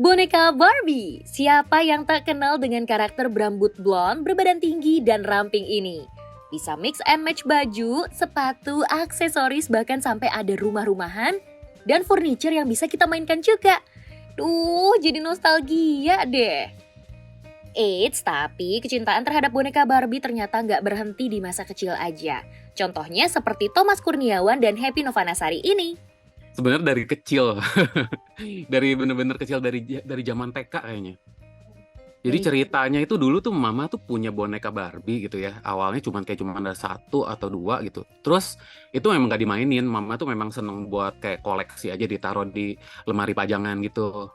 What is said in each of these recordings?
Boneka Barbie, siapa yang tak kenal dengan karakter berambut blond, berbadan tinggi, dan ramping ini? Bisa mix and match baju, sepatu, aksesoris, bahkan sampai ada rumah-rumahan dan furniture yang bisa kita mainkan juga. Duh, jadi nostalgia deh. Eits, tapi kecintaan terhadap boneka Barbie ternyata nggak berhenti di masa kecil aja. Contohnya seperti Thomas Kurniawan dan Happy Novanasari ini. Sebenarnya dari kecil, dari bener-bener kecil dari zaman TK kayaknya. Jadi ceritanya itu dulu tuh mama tuh punya boneka Barbie gitu ya. Awalnya cuma ada satu atau dua gitu. Terus itu memang gak dimainin. Mama tuh memang seneng buat kayak koleksi aja ditaruh di lemari pajangan gitu.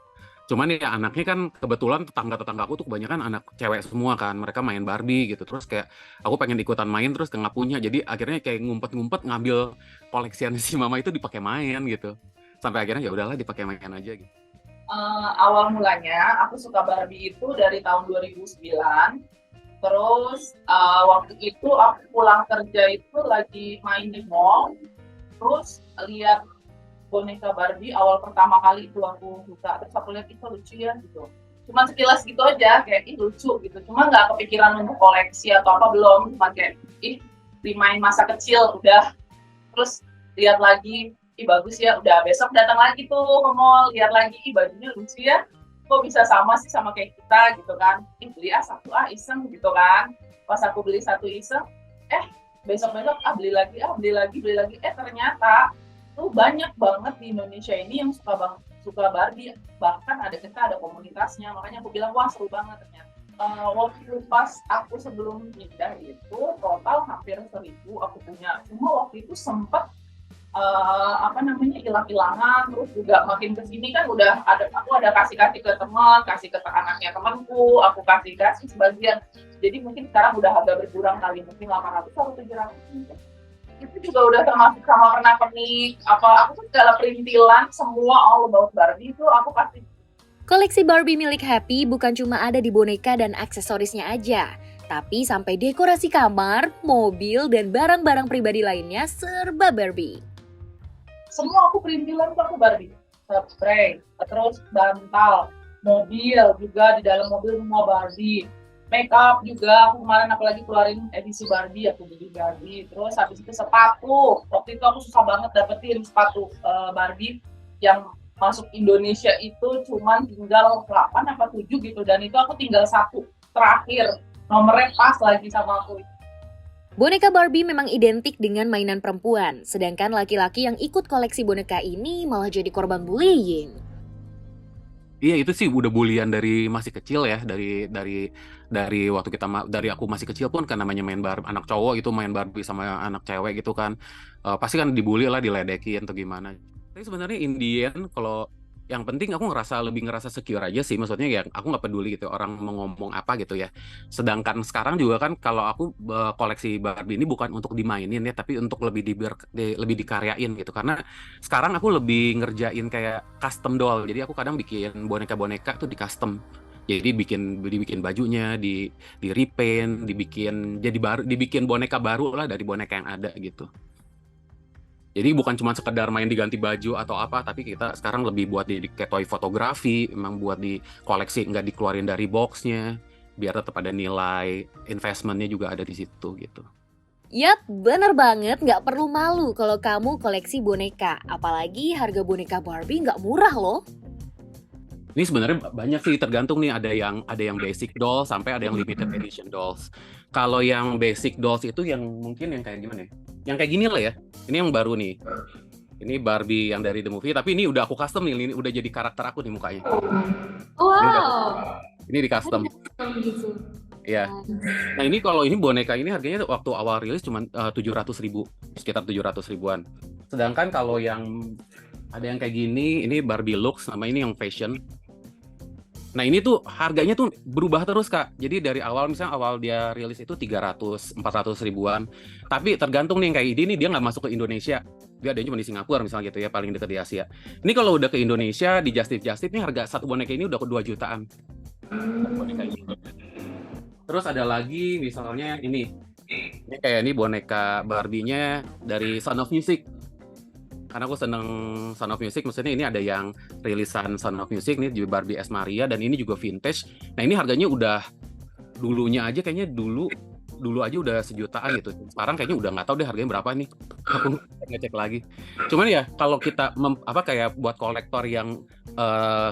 Cuman ya anaknya kan kebetulan tetangga-tetangga aku tuh kebanyakan anak cewek semua kan. Mereka main Barbie gitu. Terus kayak aku pengen ikutan main terus nggak punya. Jadi akhirnya kayak ngumpet-ngumpet ngambil koleksian si mama itu dipakai main gitu. Sampai akhirnya ya udahlah dipakai main aja gitu. Awal mulanya aku suka Barbie itu dari tahun 2009. Terus waktu itu aku pulang kerja itu lagi main di mall. Terus lihat boneka Barbie awal pertama kali itu aku buka. Terus aku lihat itu lucu ya gitu. Cuma sekilas gitu aja kayak ih lucu gitu. Cuma nggak kepikiran untuk koleksi atau apa belum. Cuma kayak ih remind masa kecil udah. Terus lihat lagi ih bagus ya, udah besok datang lagi tuh ke mall, lihat lagi, ih bajunya lucu ya, kok bisa sama sih sama kayak kita gitu kan, beli satu iseng gitu kan, pas aku beli satu iseng, besok-besok beli lagi, ternyata tuh banyak banget di Indonesia ini yang suka Barbie, bahkan kita ada komunitasnya, makanya aku bilang wah seru banget ternyata. Waktu pas aku sebelum pindah itu total hampir 1.000 aku punya, cuma waktu itu sempet hilang-hilangan, terus juga makin kesini kan aku ada kasih ke teman, kasih ke anaknya temanku, aku kasih sebagian, jadi mungkin sekarang udah agak berkurang kali, mungkin 800 atau 700 itu juga udah termasuk sama pernak-pernik aku tuh segala perintilan semua all about Barbie itu aku pasti. Koleksi Barbie milik Happy bukan cuma ada di boneka dan aksesorisnya aja, tapi sampai dekorasi kamar, mobil, dan barang-barang pribadi lainnya serba Barbie. Semua aku perintilan tuh aku Barbie, spray, terus bantal, mobil juga, di dalam mobil semua Barbie, make up juga, aku kemarin apalagi keluarin edisi Barbie, aku beli Barbie, terus habis itu sepatu, waktu itu aku susah banget dapetin sepatu Barbie yang masuk Indonesia itu cuman tinggal 8 apa 7 gitu, dan itu aku tinggal satu, terakhir, nomornya pas lagi sama aku. Boneka Barbie memang identik dengan mainan perempuan, sedangkan laki-laki yang ikut koleksi boneka ini malah jadi korban bullying. Iya itu sih udah bulian dari masih kecil ya, dari waktu dari aku masih kecil pun kan namanya main Barbie, anak cowok itu main Barbie sama anak cewek gitu kan, pasti kan dibully lah, diledekin atau gimana. Tapi sebenarnya in the end kalau yang penting aku lebih ngerasa secure aja sih, maksudnya ya aku nggak peduli gitu orang mau ngomong apa gitu ya. Sedangkan sekarang juga kan kalau aku koleksi Barbie ini bukan untuk dimainin ya, tapi untuk lebih dikaryain gitu. Karena sekarang aku lebih ngerjain kayak custom doll. Jadi aku kadang bikin boneka-boneka tuh di custom. Jadi dibikin bajunya, di repaint, dibikin boneka baru lah dari boneka yang ada gitu. Jadi bukan cuma sekedar main diganti baju atau apa, tapi kita sekarang lebih buat di toy fotografi, emang buat di koleksi, nggak dikeluarin dari boxnya, biar tetap ada nilai investmentnya juga ada di situ gitu. Yap, bener banget, nggak perlu malu kalau kamu koleksi boneka. Apalagi harga boneka Barbie nggak murah loh. Ini sebenarnya banyak sih, tergantung nih, ada yang basic dolls sampai ada yang limited edition dolls. Kalau yang basic dolls itu yang mungkin yang kayak gimana ya? Yang kayak gini lah ya. Ini yang baru nih. Ini Barbie yang dari The Movie, tapi ini udah aku custom nih, ini udah jadi karakter aku nih mukanya. Wow. Ini di custom. Gitu. Iya. Nah ini kalau ini boneka ini harganya waktu awal rilis cuma 700.000, sekitar 700 ribuan. Sedangkan kalau yang ada yang kayak gini, ini Barbie Lux, nama ini yang fashion. Nah ini tuh harganya tuh berubah terus Kak. Jadi dari misalnya awal dia rilis itu 300-400 ribuan. Tapi tergantung nih, kayak ini dia nggak masuk ke Indonesia. Dia ada cuma di Singapura misalnya gitu ya, paling dekat di Asia. Ini kalau udah ke Indonesia, di Just Tip nih harga satu boneka ini udah ke 2 jutaan. Boneka ini. Terus ada lagi misalnya ini kayak ini boneka Barbie-nya dari Sound of Music. karena aku seneng Sound of Music. Maksudnya ini ada yang rilisan Sound of Music nih, juga Barbie S. Maria, dan ini juga vintage. Nah ini harganya udah, dulunya aja kayaknya dulu aja udah sejutaan gitu. Sekarang kayaknya udah nggak tahu deh harganya berapa nih. Aku ngecek lagi. Cuman ya kalau kita kayak buat kolektor yang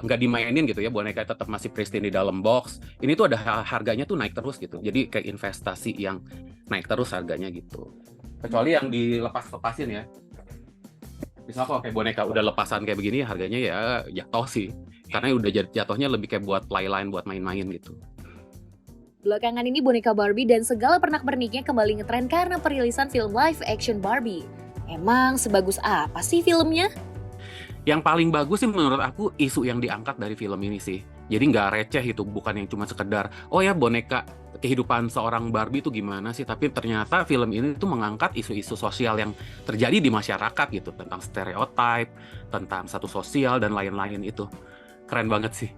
nggak dimainin gitu ya, boneka tetap masih pristine di dalam box. Ini tuh ada harganya tuh naik terus gitu. Jadi kayak investasi yang naik terus harganya gitu. Kecuali yang dilepas-lepasin ya. Misal kalau kayak boneka udah lepasan kayak begini, harganya ya jatuh sih. Karena udah jatuhnya lebih kayak buat playline, buat main-main gitu. Belakangan ini boneka Barbie dan segala pernak-perniknya kembali ngetren karena perilisan film live action Barbie. Emang sebagus apa sih filmnya? Yang paling bagus sih menurut aku isu yang diangkat dari film ini sih. Jadi nggak receh itu, bukan yang cuma sekedar, oh ya boneka, kehidupan seorang Barbie itu gimana sih. Tapi ternyata film ini tuh mengangkat isu-isu sosial yang terjadi di masyarakat gitu. Tentang stereotype, tentang status sosial, dan lain-lain itu. Keren banget sih.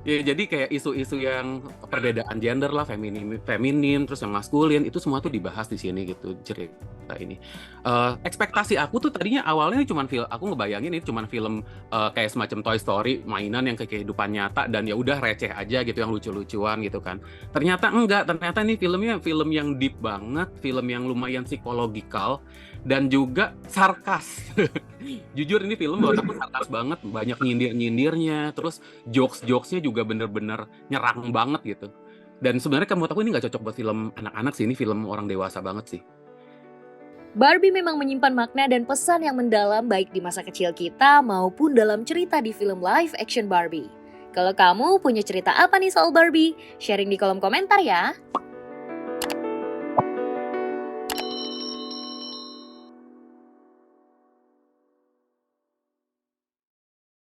Ya, jadi kayak isu-isu yang perbedaan gender lah, feminin, terus yang maskulin, itu semua tuh dibahas di sini gitu cerita ini. Ekspektasi aku tuh tadinya awalnya cuma aku ngebayangin ini cuma film kayak semacam Toy Story, mainan yang ke kehidupan nyata dan ya udah receh aja gitu, yang lucu-lucuan gitu kan. Ternyata enggak, ternyata nih filmnya film yang deep banget, film yang lumayan psikologikal dan juga sarkas. Jujur ini film buat aku sarkas banget, banyak nyindir-nyindirnya, terus jokes-jokesnya juga bener-bener nyerang banget gitu. Dan sebenarnya menurut aku ini nggak cocok buat film anak-anak sih, ini film orang dewasa banget sih. Barbie memang menyimpan makna dan pesan yang mendalam baik di masa kecil kita maupun dalam cerita di film live action Barbie. Kalau kamu punya cerita apa nih soal Barbie? Sharing di kolom komentar ya.